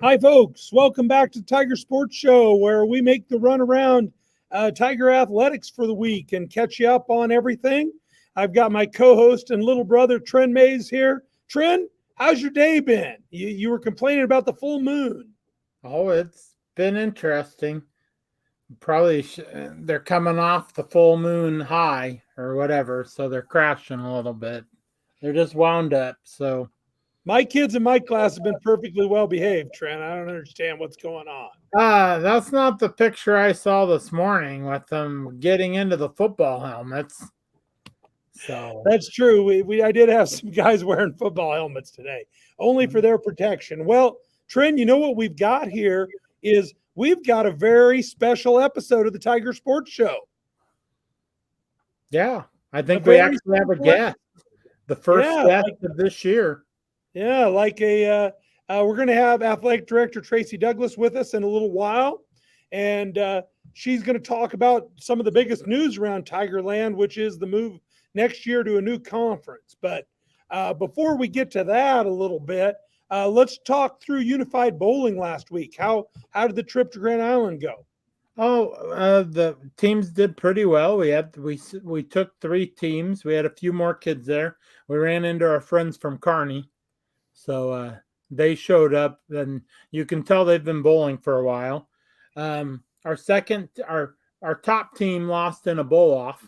Hi, folks. Welcome back to Tiger Sports Show, where we make the run around Tiger athletics for the week and catch you up on everything. I've got my co-host and little brother, Tren Mays, here. Tren, how's your day been? You were complaining about the full moon. Oh, it's been interesting. They're coming off the full moon high or whatever, so they're crashing a little bit. They're just wound up. So My kids in my class have been perfectly well behaved, Tren. I don't understand what's going on. that's not the picture I saw this morning with them getting into the football helmets. So That's true. I did have some guys wearing football helmets today, only for their protection. Well, Tren, you know what we've got here is we've got a very special episode of the Tiger Sports Show. yeah, I think we actually have a guest, the first guest of this year. Yeah, we're going to have athletic director Tracy Douglas with us in a little while, and she's going to talk about some of the biggest news around Tigerland, which is the move next year to a new conference. But before we get to that a little bit, let's talk through Unified Bowling last week. How did the trip to Grand Island go? Oh, the teams did pretty well. We took 3 teams. We had a few more kids there. We ran into our friends from Kearney, so they showed up, and you can tell they've been bowling for a while. Our top team lost in a bowl off,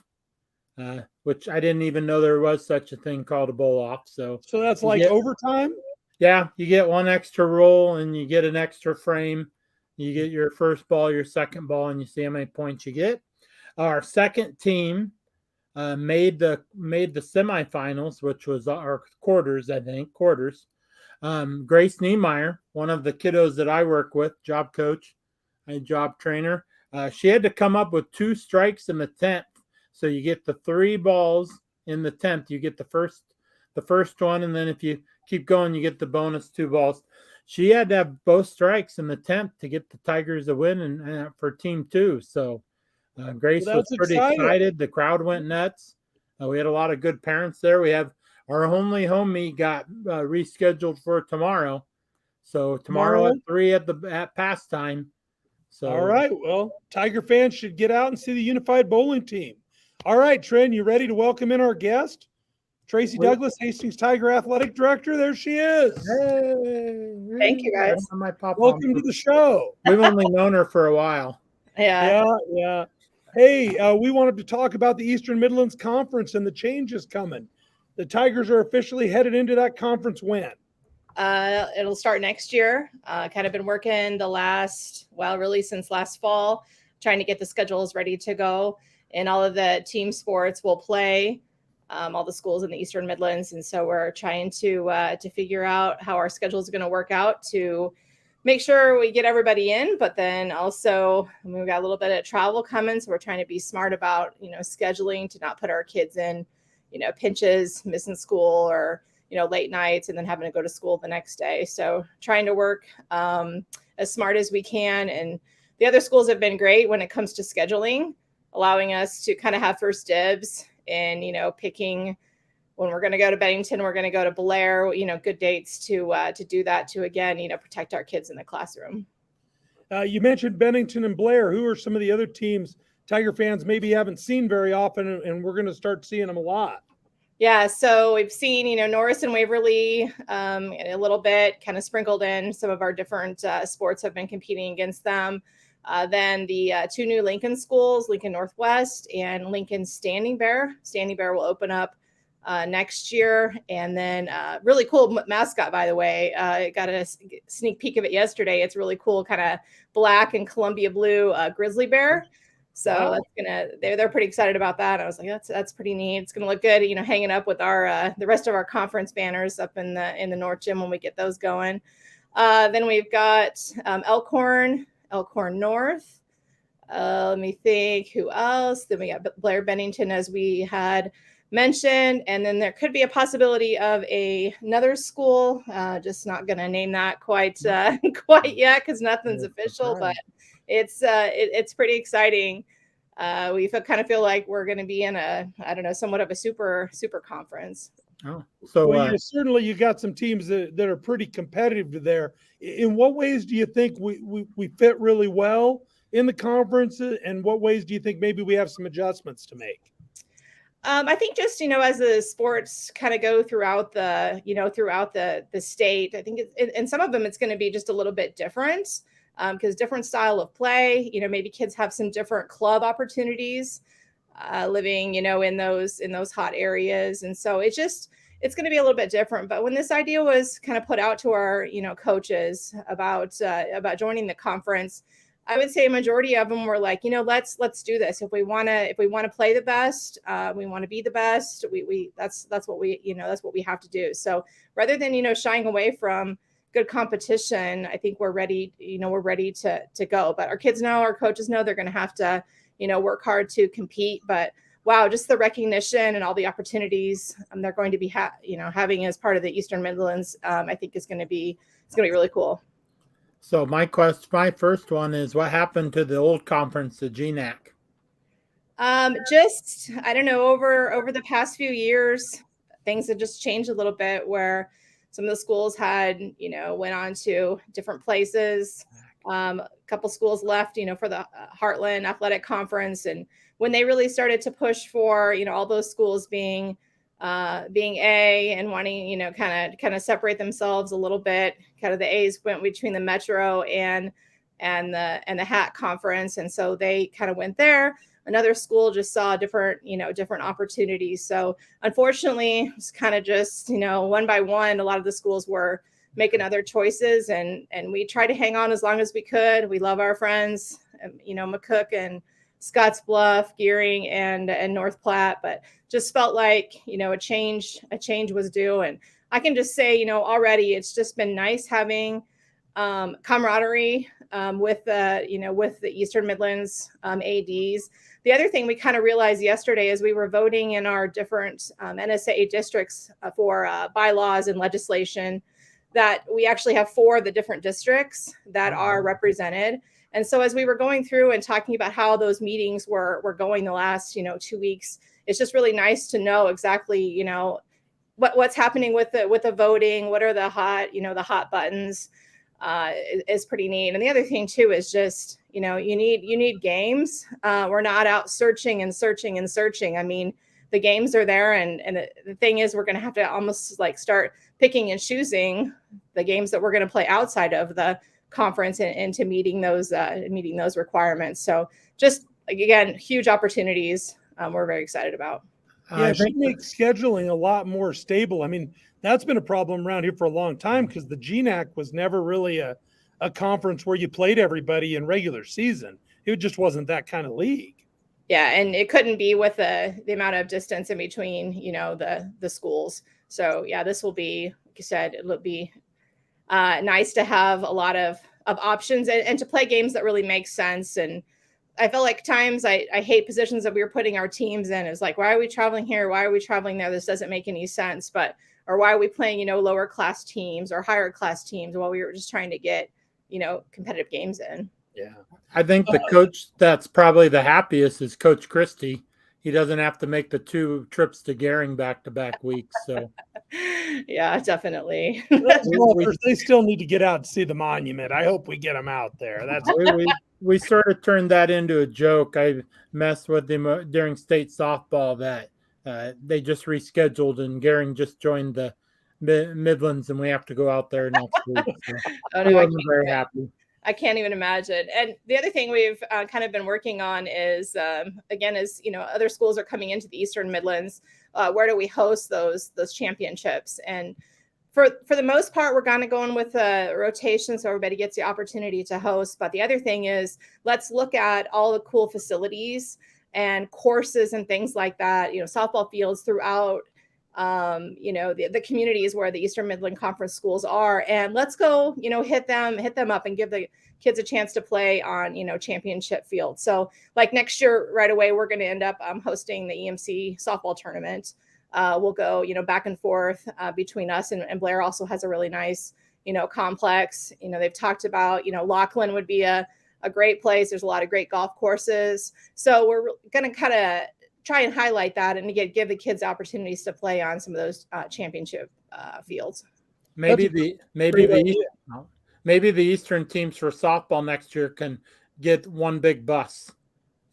which I didn't even know there was such a thing called a bowl off. So that's like overtime? Yeah, you get 1 extra roll and you get an extra frame. You get your first ball, your second ball, and you see how many points you get. Our second team made the semifinals, which was our quarters, I think. Grace Niemeyer, one of the kiddos that I work with, job coach, a job trainer, she had to come up with 2 strikes in the 10th. So you get the 3 balls in the 10th. You get the first one, and then if you keep going, you get the bonus 2 balls. She had to have both strikes in the 10th to get the Tigers a win and for Team 2. So Grace was pretty excited. The crowd went nuts. We had a lot of good parents there. We have our only home meet got rescheduled for tomorrow. So tomorrow at 3 at pastime. So all right. Well, Tiger fans should get out and see the Unified Bowling team. All right, Tren, you ready to welcome in our guest? Tracy Douglas, Hastings Tiger Athletic Director. There she is. Hey. Thank you, guys. Welcome to the show. We've only known her for a while. Yeah. Hey, we wanted to talk about the Eastern Midlands Conference and the changes coming. The Tigers are officially headed into that conference when? It'll start next year. Kind of been working really since last fall, trying to get the schedules ready to go. And all of the team sports will play. All the schools in the Eastern Midlands. And so we're trying to figure out how our schedule is going to work out to make sure we get everybody in, but then also we've got a little bit of travel coming. So we're trying to be smart about, scheduling to not put our kids in, pinches, missing school or, late nights and then having to go to school the next day. So trying to work as smart as we can. And the other schools have been great when it comes to scheduling, allowing us to kind of have first dibs and, picking when we're going to go to Bennington, we're going to go to Blair, good dates to do that, to, again, protect our kids in the classroom. You mentioned Bennington and Blair. Who are some of the other teams Tiger fans maybe haven't seen very often, and we're going to start seeing them a lot? Yeah, so we've seen, Norris and Waverly a little bit, kind of sprinkled in. Some of our different sports have been competing against them. Then the 2 new Lincoln schools, Lincoln Northwest and Lincoln Standing Bear. Standing Bear will open up next year. And then really cool mascot, by the way. Got a sneak peek of it yesterday. It's really cool, kind of black and Columbia blue grizzly bear. So they're pretty excited about that. I was like, that's pretty neat. It's gonna look good, hanging up with our the rest of our conference banners up in the North Gym when we get those going. Then we've got Elkhorn North. Let me think who else. Then we got Blair Bennington, as we had mentioned. And then there could be a possibility of another school. Just not going to name that quite yet because nothing's official, but it's pretty exciting. We kind of feel like we're going to be in somewhat of a super conference. Oh, so you got some teams that are pretty competitive there. In what ways do you think we fit really well in the conference, and what ways do you think maybe we have some adjustments to make? I think just, as the sports kind of go throughout the state, I think and some of them, it's going to be just a little bit different, because different style of play, maybe kids have some different club opportunities, living, in those hot areas. And so it's going to be a little bit different. But when this idea was kind of put out to our, coaches about joining the conference, I would say a majority of them were like, let's do this. If we want to play the best, we want to be the best. That's what we have to do. So rather than, shying away from good competition, I think we're ready to go. But our kids know, our coaches know they're going to have to, work hard to compete. But wow, just the recognition and all the opportunities they're going to be having as part of the Eastern Midlands, I think it's going to be really cool. So my first one is, what happened to the old conference, the GNAC? Just, I don't know, over the past few years, things have just changed a little bit, where some of the schools had, went on to different places. A couple schools left, for the Heartland Athletic Conference. And when they really started to push for, all those schools being A and wanting, kind of separate themselves a little bit, kind of the A's went between the Metro and the HAT conference. And so they kind of went there. Another school just saw different opportunities. So unfortunately, it's kind of just, one by one, a lot of the schools were making other choices, and we tried to hang on as long as we could. We love our friends, McCook and Scottsbluff, Gearing, and North Platte, but just felt like, a change was due. And I can just say, already it's just been nice having camaraderie with the Eastern Midlands ADs. The other thing we kind of realized yesterday, as we were voting in our different NSAA districts for bylaws and legislation, that we actually have 4 of the different districts that are represented. And so as we were going through and talking about how those meetings were going the last, 2 weeks, it's just really nice to know exactly, what's happening with the voting, what are the hot buttons, is pretty neat. And the other thing too is just, you need games. We're not out searching. I mean, the games are there. And the thing is, we're going to have to almost like start picking and choosing the games that we're going to play outside of the conference and to meeting those requirements. So just, again, huge opportunities we're very excited about. Yeah, she makes scheduling a lot more stable. I mean, that's been a problem around here for a long time, because the GNAC was never really a conference where you played everybody in regular season. It just wasn't that kind of league. Yeah, and it couldn't be with the amount of distance in between, the schools. So yeah, this will be, like you said, it'll be nice to have a lot of options and to play games that really make sense. And I felt like times I hate positions that we were putting our teams in. It's like, why are we traveling here? Why are we traveling there? This doesn't make any sense. Or why are we playing, lower class teams or higher class teams while we were just trying to get, competitive games in. Yeah. I think the coach that's probably the happiest is Coach Christie. He doesn't have to make the 2 trips to Gearing back-to-back weeks. So, yeah, definitely. They still need to get out to see the monument. I hope we get them out there. That's we sort of turned that into a joke. I messed with them during state softball that they just rescheduled, and Gearing just joined the Midlands, and we have to go out there next week. So I'm very happy. I can't even imagine. And the other thing we've kind of been working on is, again, as other schools are coming into the Eastern Midlands, where do we host those championships? And for the most part, we're kind of going with a rotation, so everybody gets the opportunity to host. But the other thing is, let's look at all the cool facilities and courses and things like that. Softball fields throughout the communities where the Eastern Midland Conference schools are, and let's go, hit them up and give the kids a chance to play on, championship field. So like next year, right away, we're going to end up hosting the EMC softball tournament. We'll go, back and forth between us, and Blair also has a really nice, complex. They've talked about, Laughlin would be a great place. There's a lot of great golf courses. So we're going to kind of try and highlight that and give the kids opportunities to play on some of those championship fields. Maybe the maybe the Eastern teams for softball next year can get one big bus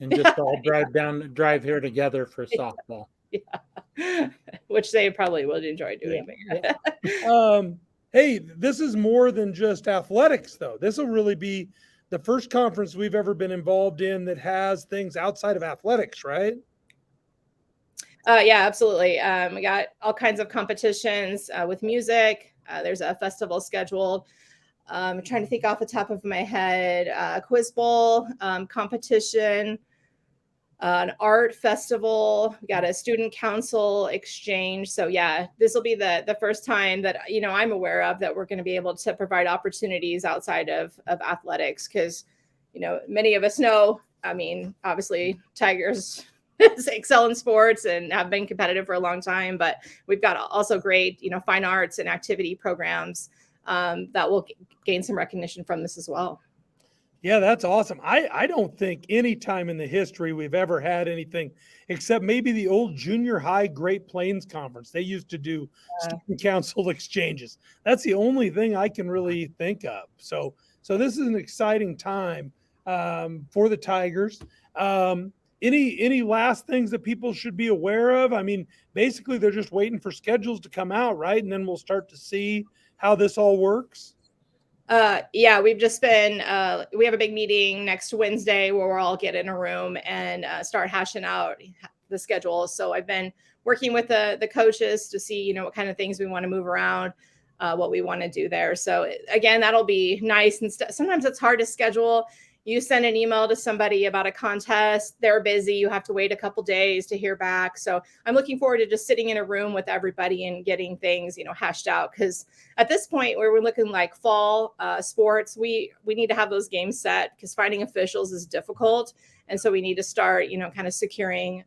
and just all drive here together for softball. Yeah. Which they probably would enjoy doing. Yeah. Hey, this is more than just athletics, though. This will really be the first conference we've ever been involved in that has things outside of athletics, right? Yeah, absolutely. We got all kinds of competitions with music. There's a festival scheduled. I'm trying to think off the top of my head. Quiz bowl competition, an art festival. We got a student council exchange. So yeah, this will be the first time that I'm aware of that we're going to be able to provide opportunities outside of athletics, because many of us know. I mean, obviously, Tigers excel in sports and have been competitive for a long time, but we've got also great fine arts and activity programs that will gain some recognition from this as well. Yeah, that's awesome. I don't think any time in the history we've ever had anything except maybe the old junior high Great Plains Conference. They used to do student council exchanges. That's the only thing I can really think of. So this is an exciting time for the Tigers. Any last things that people should be aware of? I mean, basically they're just waiting for schedules to come out, right? And then we'll start to see how this all works. Yeah, we've just been, we have a big meeting next Wednesday where we'll all get in a room and start hashing out the schedule. So I've been working with the coaches to see, what kind of things we want to move around, what we want to do there. So again, that'll be nice. And sometimes it's hard to schedule. You send an email to somebody about a contest, they're busy, you have to wait a couple days to hear back. So I'm looking forward to just sitting in a room with everybody and getting things, hashed out. Because at this point where we're looking like fall sports, we need to have those games set, because finding officials is difficult. And so we need to start, kind of securing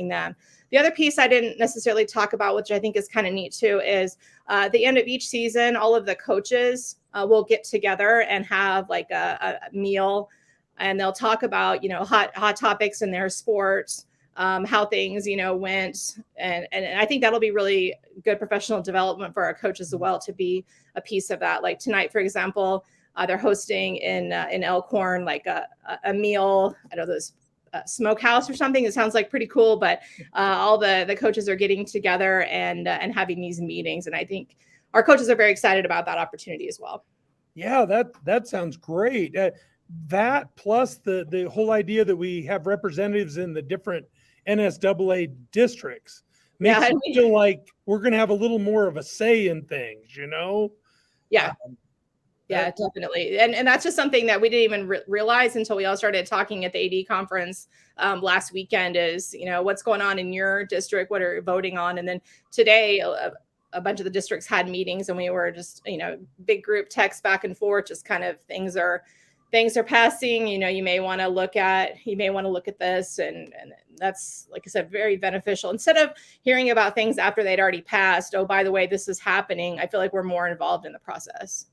them. The other piece I didn't necessarily talk about, which I think is kind of neat too, is at the end of each season, all of the coaches will get together and have like a meal, and they'll talk about, hot topics in their sports, how things, went. And I think that'll be really good professional development for our coaches as well, to be a piece of that. Like tonight, for example, they're hosting in Elkhorn, like a meal. I don't know, this smokehouse or something. It sounds like pretty cool, but all the coaches are getting together and having these meetings. And I think our coaches are very excited about that opportunity as well. Yeah, that sounds great. That plus the whole idea that we have representatives in the different NSAA districts makes it feel like we're going to have a little more of a say in things, Yeah. Yeah, definitely. And that's just something that we didn't even realize until we all started talking at the AD conference last weekend is, what's going on in your district, what are you voting on? And then today, a bunch of the districts had meetings, and we were just, big group text back and forth, just kind of things are passing, you may want to look at this. And that's, like I said, very beneficial. Instead of hearing about things after they'd already passed, oh, by the way, this is happening, I feel like we're more involved in the process.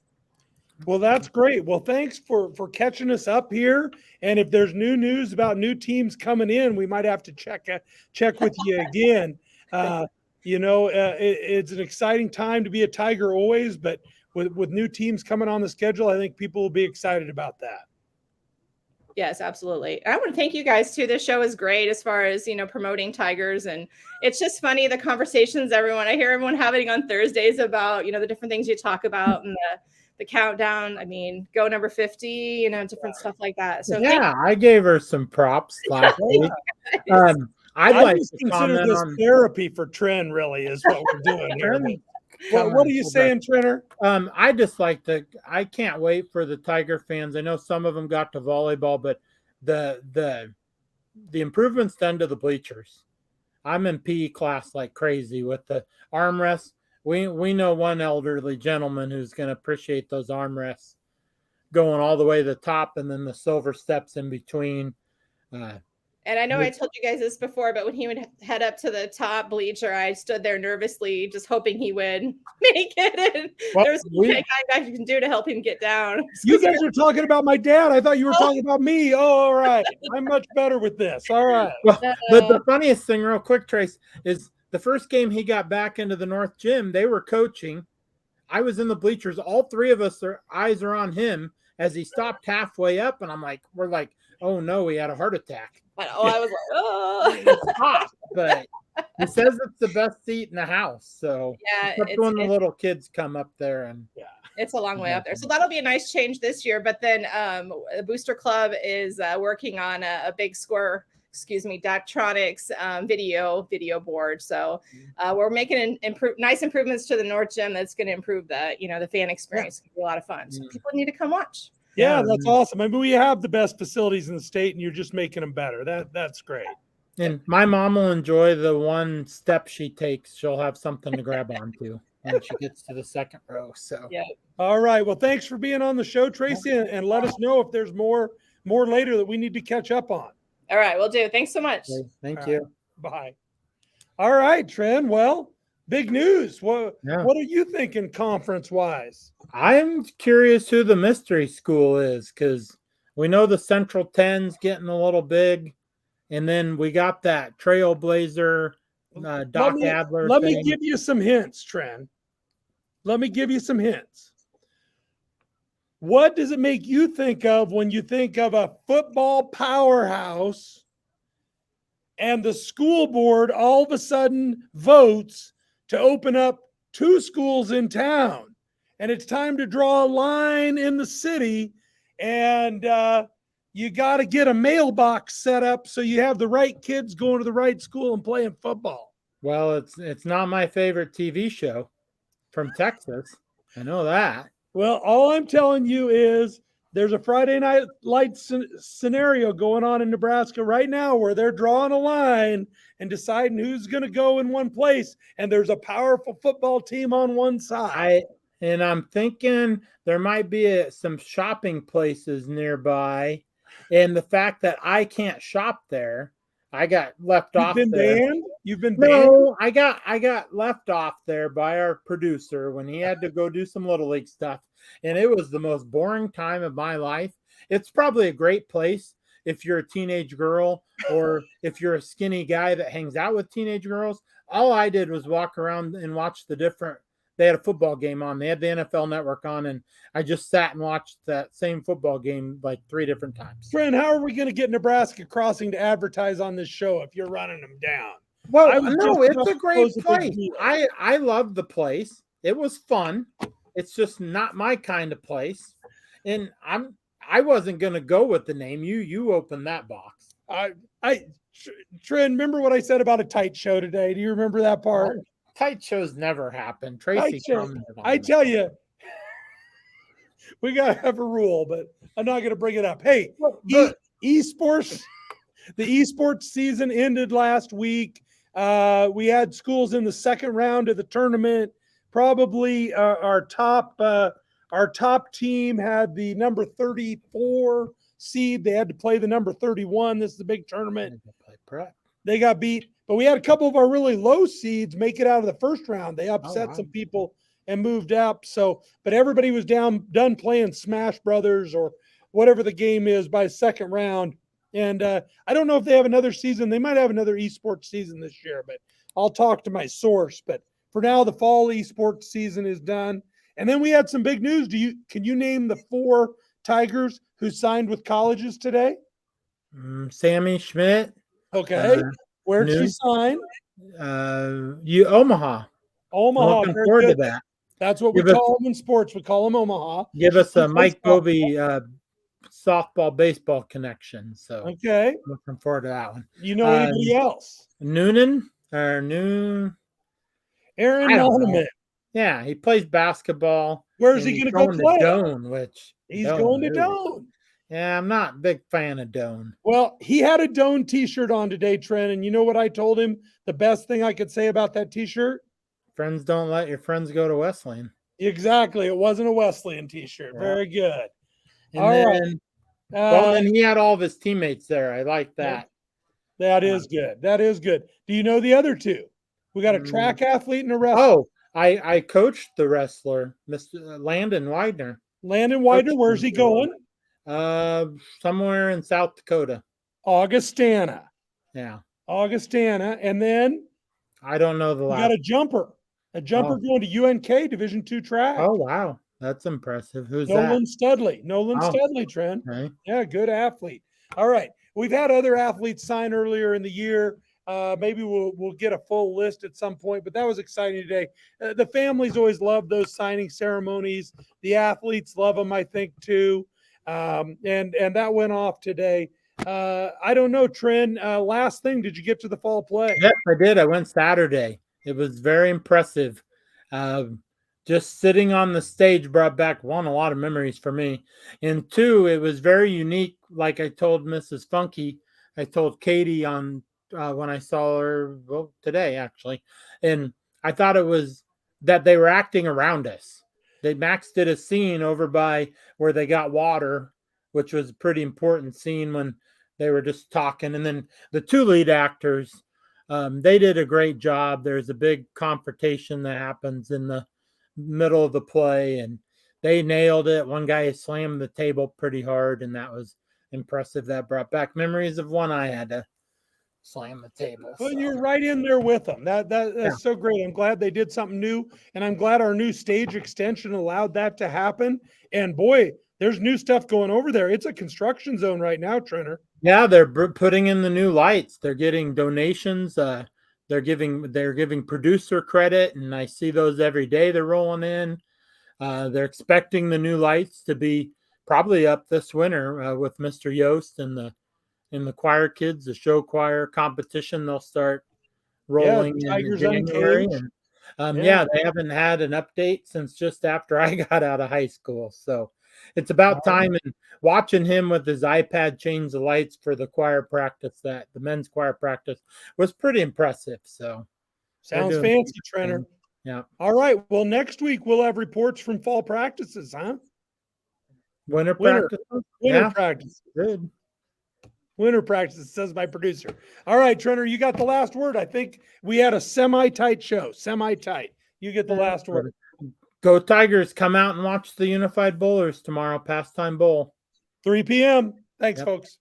Well, that's great. Well, thanks for catching us up here. And if there's new news about new teams coming in, we might have to check with you again. It's an exciting time to be a Tiger always, but with new teams coming on the schedule, I think people will be excited about that. Yes, absolutely. I want to thank you guys too. This show is great as far as, promoting Tigers. And it's just funny, the conversations I hear everyone having on Thursdays about, the different things you talk about and the countdown. I mean, go number 50, different stuff like that. So yeah, I gave her some props last week. I'd like to consider this therapy for Tren, really, is what we're doing here. What are you saying, Trenner? I can't wait for the Tiger fans. I know some of them got to volleyball, but the improvements done to the bleachers. I'm in PE class like crazy with the armrests. We know one elderly gentleman who's going to appreciate those armrests going all the way to the top, and then the silver steps in between. And I know I told you guys this before, but when he would head up to the top bleacher, I stood there nervously, just hoping he would make it. And there's nothing I can do to help him get down. You guys are talking about my dad. I thought you were talking about me. Oh, all right. I'm much better with this. All right. Well, but the funniest thing, real quick, Trace, is the first game he got back into the North Gym, they were coaching. I was in the bleachers. All three of us, our eyes are on him as he stopped halfway up, and we're like, oh no, he had a heart attack. But I was like, He oh. stopped, but he says it's the best seat in the house. So Yeah, except when the little kids come up there, and it's a long way up there. So that'll be a nice change this year. But then the Booster Club is working on a big score, Daktronics video board. So we're making nice improvements to the North Gym. That's going to improve the fan experience. It's going to be a lot of fun. So people need to come watch. Yeah, that's awesome. I mean, we have the best facilities in the state, and you're just making them better. That's great. And my mom will enjoy the one step she takes. She'll have something to grab onto when she gets to the second row. So yeah. All right. Well, thanks for being on the show, Tracy, and let us know if there's more later that we need to catch up on. All right, we'll do. Thanks so much. okay, thank you. Bye. All right, Tren. Well, big news. What are you thinking conference-wise? I'm curious who the mystery school is, because we know the Central 10's getting a little big, and then we got that Trailblazer Doc Adler. Let me give you some hints, Tren. Let me give you some hints. What does it make you think of when you think of a football powerhouse and the school board all of a sudden votes to open up 2 schools in town? And it's time to draw a line in the city, and you got to get a mailbox set up so you have the right kids going to the right school and playing football. Well, it's not my favorite TV show from Texas. I know that. Well, all I'm telling you is there's a Friday Night Lights scenario going on in Nebraska right now where they're drawing a line and deciding who's going to go in one place, and there's a powerful football team on one side. I'm thinking there might be some shopping places nearby, and the fact that I can't shop there, I got left off there. Banned? You've been banned? No, I got left off there by our producer when he had to go do some Little League stuff, and it was the most boring time of my life. It's probably a great place if you're a teenage girl or if you're a skinny guy that hangs out with teenage girls. All I did was walk around and watch they had a football game on. They had the NFL Network on, and I just sat and watched that same football game like 3 different times. Friend, how are we going to get Nebraska Crossing to advertise on this show if you're running them down? Well, no, it's a great place. I love the place. It was fun. It's just not my kind of place. And I wasn't going to go with the name. You opened that box. Tren, remember what I said about a tight show today? Do you remember that part? Tight shows never happen. Tracy commented on I tell you, we got to have a rule, but I'm not going to bring it up. Hey, esports, the esports season ended last week. We had schools in the second round of the tournament. Probably our top team had the number 34 seed. They had to play the number 31. This is a big tournament. They got beat. But we had a couple of our really low seeds make it out of the first round. They upset some people and moved up. So, but everybody was done playing Smash Brothers or whatever the game is by second round. And I don't know if they have another season. They might have another esports season this year, but I'll talk to my source. But for now, the fall esports season is done. And then we had some big news. Can you name the 4 Tigers who signed with colleges today? Sammy Schmidt. Okay. Where'd she sign? Omaha. Omaha. Looking forward to that. That's what we call them in sports. We call them Omaha. Give us a Mike Bobby softball baseball connection. So okay, looking forward to that one. You know anybody else? Aaron Noonan. Yeah, he plays basketball. Where's he going to go play? Doane, he's going to Doane. Yeah, I'm not a big fan of Doane. Well, he had a Doane t-shirt on today, Tren, and you know what I told him? The best thing I could say about that t-shirt? Friends don't let your friends go to Wesleyan. Exactly. It wasn't a Wesleyan t-shirt. Yeah. Very good. And then he had all of his teammates there. I like that. That is good. That is good. Do you know the other 2? We got a track athlete and a wrestler. Oh, I coached the wrestler, Mr. Landon Widener. Landon Widener, where's he going? Somewhere in South Dakota. Augustana. Yeah. Augustana. And then I don't know the last. You got a jumper. A jumper going to UNK Division II track. Oh, wow. That's impressive. Who's Nolan that? Studley. Nolan Oh. Studley, Trent. Okay. Yeah, good athlete. All right. We've had other athletes sign earlier in the year. Maybe we'll get a full list at some point, but that was exciting today. The families always love those signing ceremonies. The athletes love them, I think, too. And that went off today. I don't know, Tren. Last thing, did you get to the fall play? Yes, I did. I went Saturday. It was very impressive. Just sitting on the stage brought back, one, a lot of memories for me, and two, it was very unique. Like I told Mrs. Funky, I told Katie on when I saw her today actually, and I thought it was that they were acting around us. Max did a scene over by where they got water, which was a pretty important scene when they were just talking, and then the two lead actors, they did a great job. There's a big confrontation that happens in the middle of the play, and they nailed it. One guy slammed the table pretty hard, and that was impressive. That brought back memories of one I had to slam the table. Well, so. you're right in there with them. That's so great. I'm glad they did something new, and I'm glad our new stage extension allowed that to happen. And boy, there's new stuff going over there. It's a construction zone right now, Trenner. Yeah, they're putting in the new lights. They're getting donations. They're giving producer credit, and I see those every day. They're rolling in. They're expecting the new lights to be probably up this winter with Mr. Yost and the choir kids, the show choir competition. They'll start rolling in Tigers January. Uncaged. And Yeah. they haven't had an update since just after I got out of high school. So it's about time. And watching him with his iPad change the lights for the choir practice, the men's choir practice, was pretty impressive. So Sounds fancy, Trenner. Yeah. All right. Well, next week we'll have reports from fall practices, huh? Winter practice. Winter practice. Good. Winter practice, says my producer. All right, Trenner, you got the last word. I think we had a semi-tight show. Semi-tight. You get the last word. Go Tigers. Come out and watch the Unified Bowlers tomorrow, Pastime Bowl. 3 p.m. Thanks, folks.